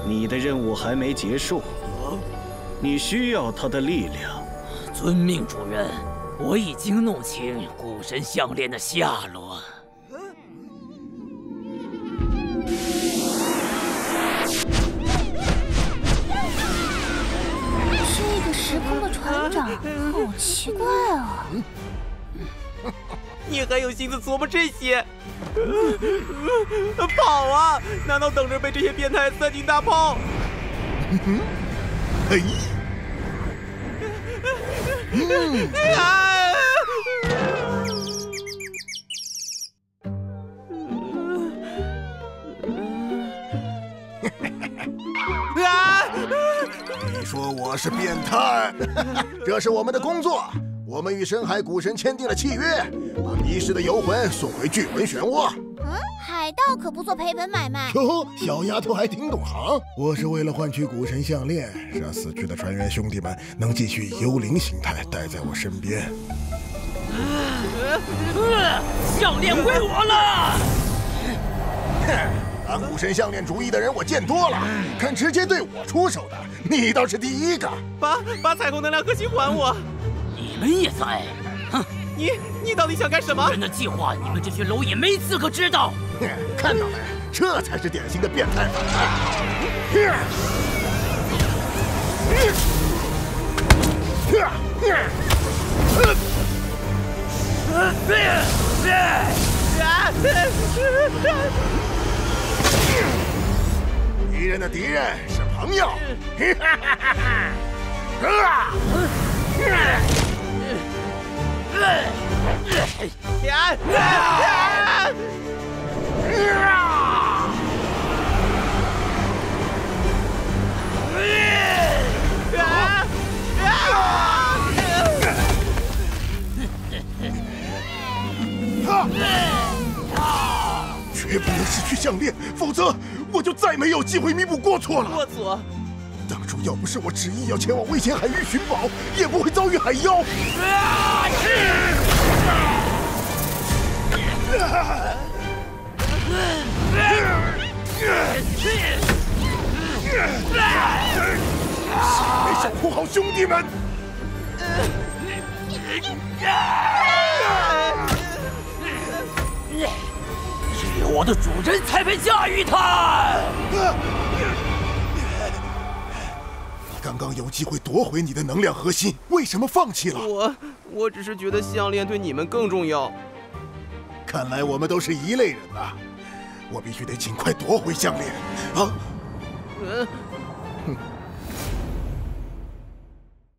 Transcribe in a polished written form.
你的任务还没结束，你需要他的力量。遵命，主人。我已经弄清古神项链的下落。这个时空的船长好奇怪啊！你还有心思琢磨这些？跑啊！难道等着被这些变态塞进大炮？嘿！你说我是变态？这是我们的工作。我们与深海古神签订了契约，把迷失的游魂送回巨门漩涡。海盗可不做赔本买卖。哟，小丫头还挺懂行。我是为了换取古神项链，让死去的船员兄弟们能继续以幽灵形态待在我身边。项链归我了！打古神项链主意的人我见多了，肯直接对我出手的，你倒是第一个。把彩虹能量核心还我！你们也在？哼！你到底想干什么？主人的计划，你们这群蝼蚁没资格知道。看到没？这才是典型的变态反派。敌人的敌人是朋友。绝不能失去项链，否则我就再没有机会弥补过错了。过错。当初要不是我执意要前往危险海域寻宝，也不会遭遇海妖。谁没守护好兄弟们？只有我的主人才配驾驭它。刚刚有机会夺回你的能量核心，为什么放弃了？我只是觉得项链对你们更重要。看来我们都是一类人呐，我必须得尽快夺回项链。啊！